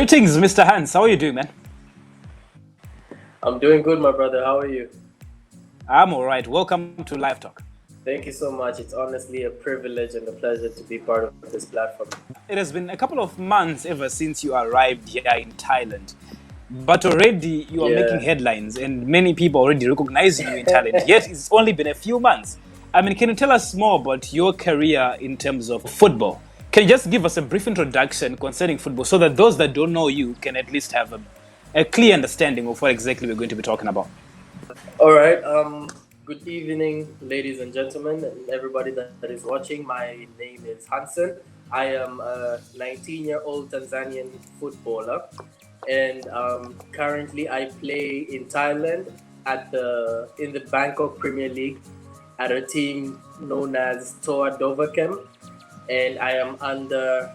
Greetings, Mr. Hans. How are you doing, man? I'm doing good, my brother. How are you? I'm all right. Welcome to Live Talk. Thank you so much. It's honestly a privilege and a pleasure to be part of this platform. It has been a couple of months ever since you arrived here in Thailand, but already you are making Yeah. headlines and many people already recognizing you in Thailand. Yet it's only been a few months. I mean, can you tell us more about your career in terms of football? Can you just give us a brief introduction concerning football so that those that don't know you can at least have a clear understanding of what exactly we're going to be talking about? All right. Good evening, ladies and gentlemen, and everybody that is watching. My name is Hanssen. I am a 19-year-old Tanzanian footballer, and currently I play in Thailand in the Bangkok Premier League at a team known as Toa Dovakem, and I am under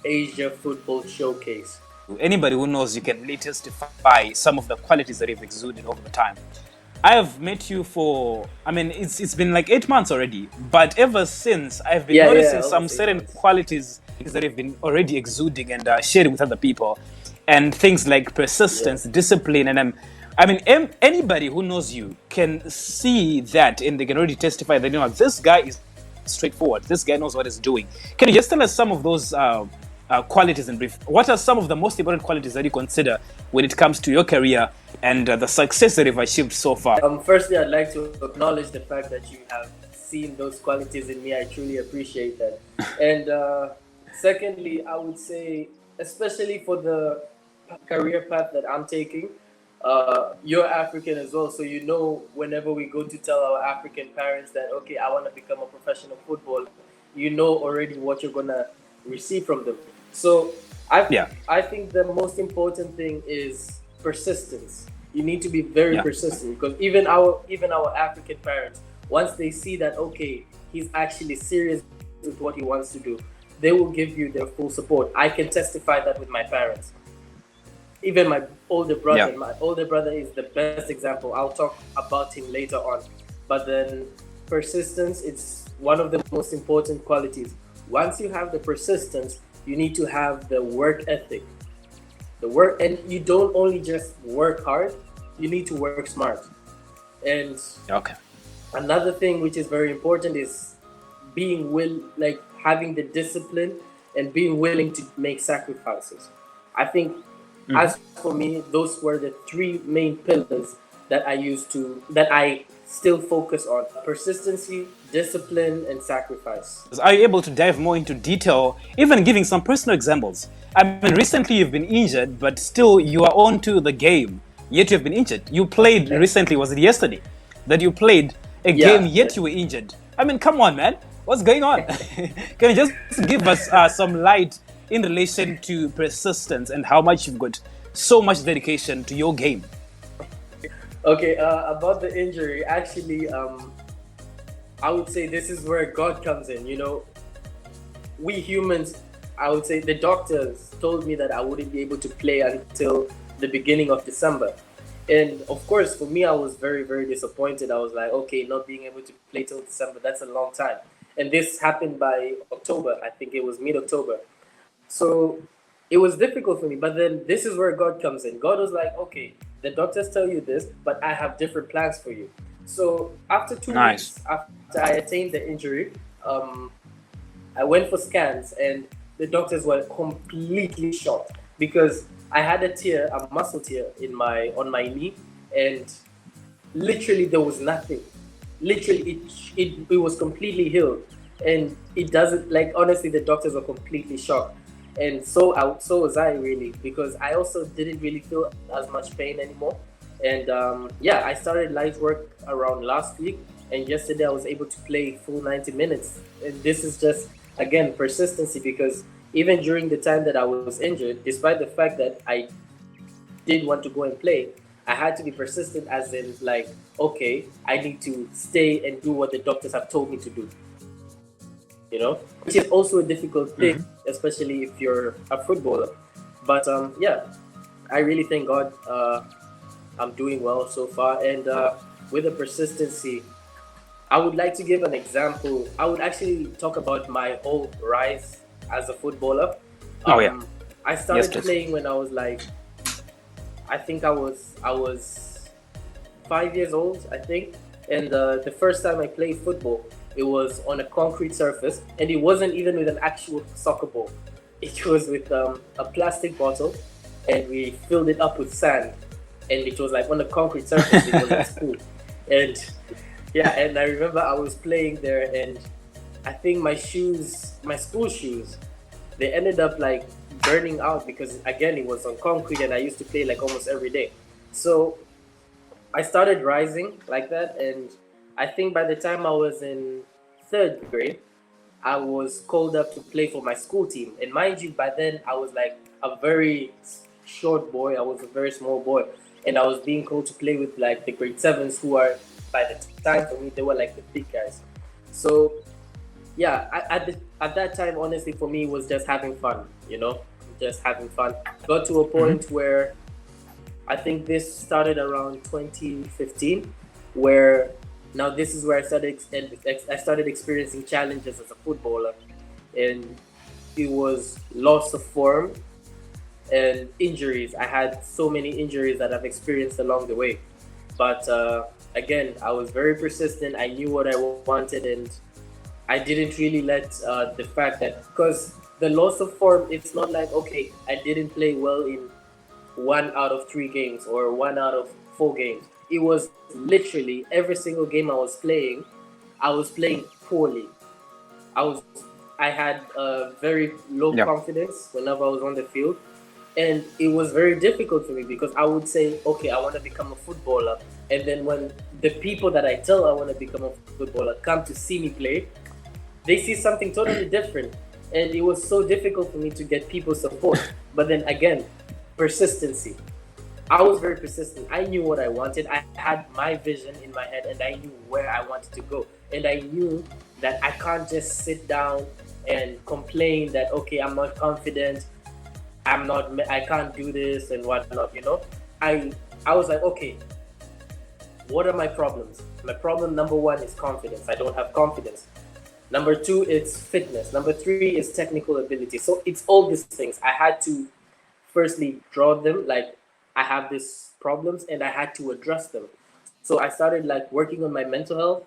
Asia Football Showcase. Anybody who knows you can really testify some of the qualities that you've exuded over the time. I have met you it's been like 8 months already, but ever since I've been noticing some Almost eight certain months. qualities that have been already exuding and sharing with other people, and things like persistence, discipline, and anybody who knows you can see that, and they can already testify that this guy is straightforward. This guy knows what he's doing. Can you just tell us some of those qualities in brief? What are some of the most important qualities that you consider when it comes to your career and the success that you've achieved so far? Firstly, I'd like to acknowledge the fact that you have seen those qualities in me. I truly appreciate that. And secondly, I would say, especially for the career path that I'm taking, you're African as well. So, whenever we go to tell our African parents that, okay, I want to become a professional footballer, you know already what you're going to receive from them. So, I think the most important thing is persistence. You need to be very persistent, because even our African parents, once they see that, okay, he's actually serious with what he wants to do, they will give you their full support. I can testify that with my parents. Even my older brother. My older brother is the best example. I'll talk about him later on. But then persistence, it's one of the most important qualities. Once you have the persistence, you need to have the work ethic. And you don't only just work hard, you need to work smart. And another thing which is very important is having the discipline and being willing to make sacrifices. I think, as for me, those were the three main pillars that I still focus on: persistency, discipline, and sacrifice. Are you able to dive more into detail, even giving some personal examples? I mean, recently you've been injured, but still you are on to the game, yet you've been injured. You played recently, was it yesterday, that you played a game, yet you were injured? I mean, come on, man. What's going on? Can you just give us some light in relation to persistence and how much you've got so much dedication to your game? Okay, about the injury, actually, I would say this is where God comes in. We humans, I would say the doctors told me that I wouldn't be able to play until the beginning of December. And of course, for me, I was very, very disappointed. I was like, okay, not being able to play till December, that's a long time. And this happened by October. I think it was mid-October. So it was difficult for me. But then this is where God comes in. God was like, okay, the doctors tell you this, but I have different plans for you. So after 2 weeks after I attained the injury, I went for scans, and the doctors were completely shocked because I had a muscle tear on my knee, and literally there was nothing. Literally, it was completely healed, and it doesn't, like, honestly, the doctors were completely shocked, and so was I, really, because I also didn't really feel as much pain anymore. And I started light work around last week, and yesterday I was able to play full 90 minutes. And this is just, again, persistency, because even during the time that I was injured, despite the fact that I did want to go and play, I had to be persistent, as in, like, okay, I need to stay and do what the doctors have told me to do. Which is also a difficult thing, especially if you're a footballer. But I really thank God. I'm doing well so far, and with the persistency, I would like to give an example. I would actually talk about my whole rise as a footballer. I Yes, started please. playing when I was like, I think I was 5 years old, I think. And the first time I played football, it was on a concrete surface, and it wasn't even with an actual soccer ball. It was with a plastic bottle, and we filled it up with sand, and it was like on a concrete surface. It was at school, and yeah, and I remember I was playing there, and I think my shoes, my school shoes, they ended up like burning out because again it was on concrete, and I used to play like almost every day. So I started rising like that, and I think by the time I was in third grade, I was called up to play for my school team. And mind you, by then I was like a very short boy. I was a very small boy, and I was being called to play with like the grade sevens, who are by the time for me they were like the big guys. So yeah, at that time, honestly, for me, it was just having fun. Just having fun. Got to a Hmm. point where I think this started around 2015, where now this is where I started experiencing challenges as a footballer, and it was loss of form and injuries. I had so many injuries that I've experienced along the way, but again, I was very persistent. I knew what I wanted, and I didn't really let the fact that, because the loss of form, it's not like, okay, I didn't play well in 1 out of 3 games or 1 out of 4 games. It was literally every single game I was playing poorly. I was I had very low Yeah. confidence whenever I was on the field, and it was very difficult for me because I would say, okay, I want to become a footballer, and then when the people that I tell I want to become a footballer come to see me play, they see something totally different, and it was so difficult for me to get people's support. But then again, persistency. I was very persistent. I knew what I wanted. I had my vision in my head, and I knew where I wanted to go. And I knew that I can't just sit down and complain that, okay, I'm not confident, I can't do this and whatnot. I was like, okay, what are my problems? My problem number one is confidence. I don't have confidence. Number two, it's fitness. Number three is technical ability. So it's all these things. I had to firstly draw them, like I have these problems, and I had to address them. So I started like working on my mental health.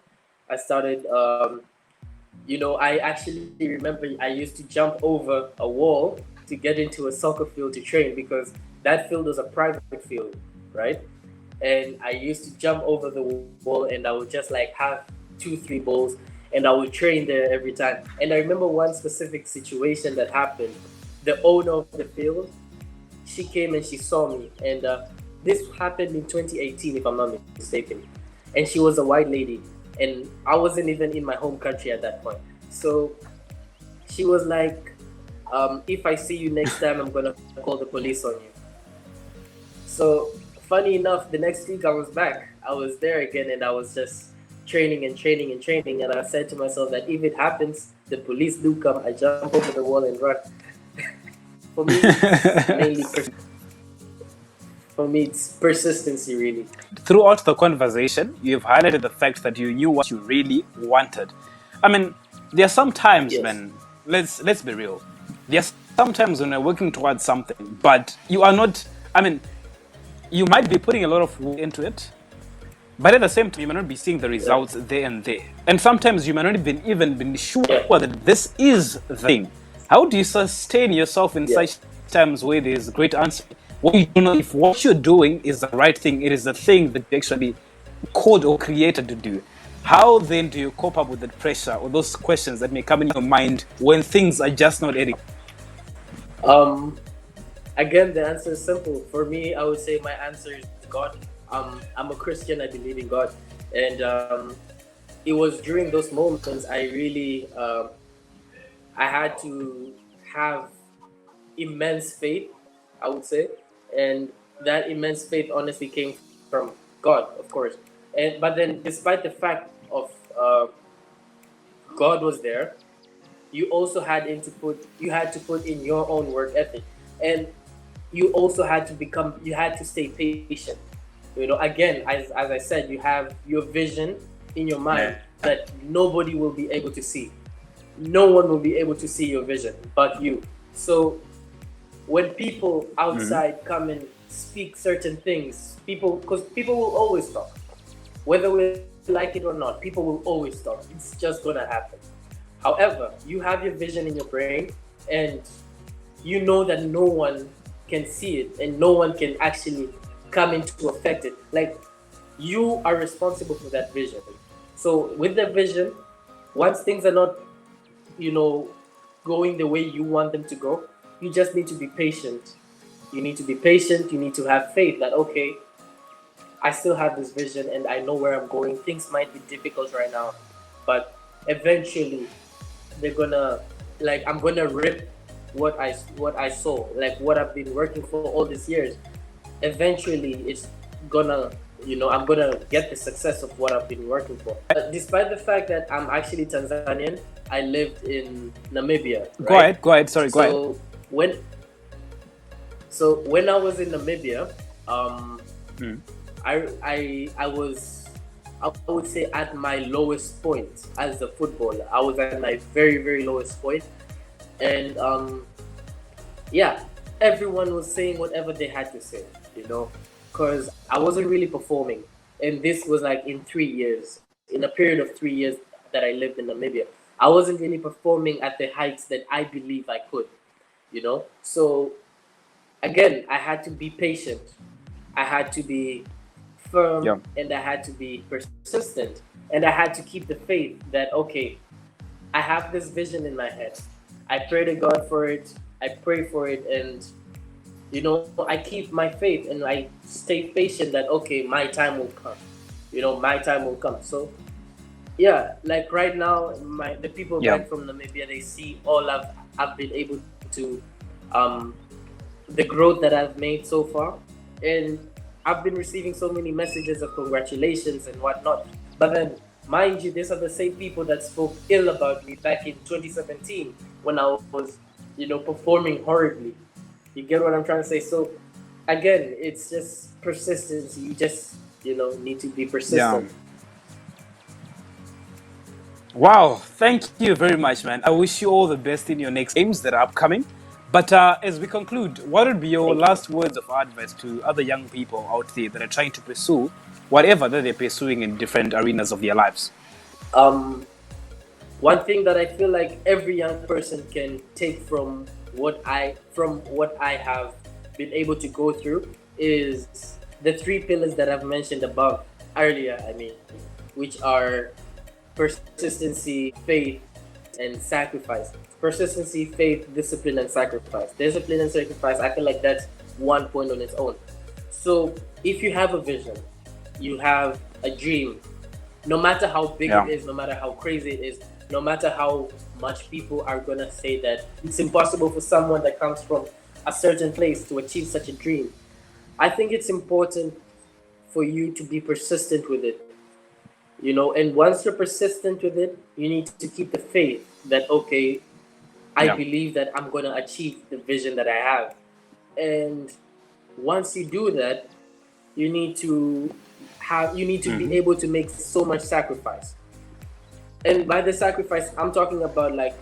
I started, I actually remember I used to jump over a wall to get into a soccer field to train, because that field was a private field, right? And I used to jump over the wall, and I would just like have 2, 3 balls, and I would train there every time. And I remember one specific situation that happened. The owner of the field, she came and she saw me, and this happened in 2018, if I'm not mistaken. And she was a white lady, and I wasn't even in my home country at that point. So she was like, if I see you next time, I'm gonna call the police on you. So funny enough, the next week I was back. I was there again, and I was just training and training and training. And I said to myself that if it happens, the police do come, I jump over the wall and run. For me, it's mainly for me it's persistency, really. Throughout the conversation, you've highlighted the fact that you knew what you really wanted. I mean, there are some times, Yes. man. Let's be real. There are some times when you're working towards something, but you are not. I mean, you might be putting a lot of work into it, but at the same time, you may not be seeing the Yeah. results there and there. And sometimes you may not even been sure Yeah. that this is the thing. How do you sustain yourself in Yeah. such times where there's great uncertainty? When you don't know if what you're doing is the right thing, it is the thing that you actually code or created to do. How then do you cope up with that pressure or those questions that may come in your mind when things are just not adding? Um. Again, the answer is simple. For me, I would say my answer is God. I'm a Christian. I believe in God, and it was during those moments I really I had to have immense faith, I would say, and that immense faith honestly came from God, of course. And but then, despite the fact of God was there, you had to put in your own work ethic, and you had to stay patient. Again, as I said, you have your vision in your mind Yeah. that nobody will be able to see. No one will be able to see your vision but you. So when people outside come and speak certain things, because people will always talk, whether we like it or not. People will always talk. It's just gonna happen. However, you have your vision in your brain, and you know that no one can see it, and no one can actually come in to affect it. Like, you are responsible for that vision. So with the vision, once things are not, going the way you want them to go, you just need to be patient. You need to be patient. You need to have faith that, okay, I still have this vision and I know where I'm going. Things might be difficult right now, but eventually they're gonna, like, I'm gonna rip what I saw, like what I've been working for all these years. Eventually it's gonna, I'm gonna get the success of what I've been working for. Despite the fact that I'm actually Tanzanian, I lived in Namibia, right? Go ahead. Sorry, go ahead. when when I was in Namibia, I was, I would say, at my lowest point as a footballer. I was at my very, very lowest point, and yeah, everyone was saying whatever they had to say, because I wasn't really performing, and this was like in 3 years, in a period of 3 years that I lived in Namibia. I wasn't really performing at the heights that I believe I could, So again, I had to be patient. I had to be firm, and I had to be persistent, and I had to keep the faith that, okay, I have this vision in my head. I pray to God for it. I pray for it, and I keep my faith and I stay patient that, okay, my time will come. My time will come. So yeah, like right now, the people back from Namibia, they see all I've been able to, the growth that I've made so far, and I've been receiving so many messages of congratulations and whatnot. But then, mind you, these are the same people that spoke ill about me back in 2017 when I was, performing horribly. You get what I'm trying to say? So again, it's just persistence. You just, need to be persistent. Wow, thank you very much, man. I wish you all the best in your next games that are upcoming. But as we conclude, what would be your last words of advice to other young people out there that are trying to pursue whatever that they're pursuing in different arenas of their lives? One thing that I feel like every young person can take from what I have been able to go through is the 3 pillars that I've mentioned above earlier. I mean, which are persistency, faith, and sacrifice. Persistency, faith, discipline, and sacrifice. Discipline and sacrifice, I feel like that's one point on its own. So if you have a vision, you have a dream, no matter how big it is, no matter how crazy it is, no matter how much people are gonna say that it's impossible for someone that comes from a certain place to achieve such a dream, I think it's important for you to be persistent with it. And once you're persistent with it, you need to keep the faith that, okay, I believe that I'm going to achieve the vision that I have. And once you do that, you need to be able to make so much sacrifice. And by the sacrifice, I'm talking about, like,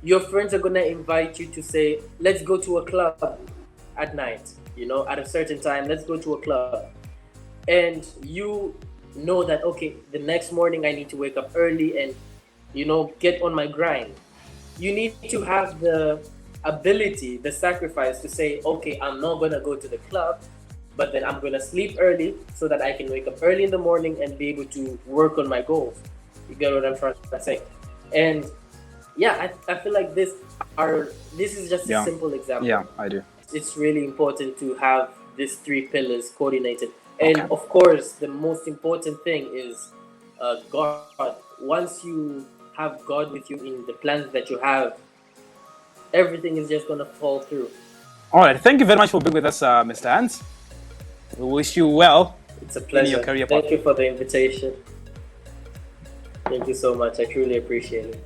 your friends are going to invite you to say, let's go to a club at night, at a certain time, let's go to a club. And you know that, okay, the next morning I need to wake up early and, get on my grind. You need to have the ability, the sacrifice to say, okay, I'm not going to go to the club, but then I'm going to sleep early so that I can wake up early in the morning and be able to work on my goals. You get what I'm trying to say? And yeah, I feel like this is just a simple example. Yeah, I do. It's really important to have these 3 pillars coordinated. And of course, the most important thing is God. Once you have God with you in the plans that you have, everything is just going to fall through. All right. Thank you very much for being with us, Mr. Hans. We wish you well. It's a pleasure. In your career Thank you for the invitation. Thank you so much. I truly appreciate it.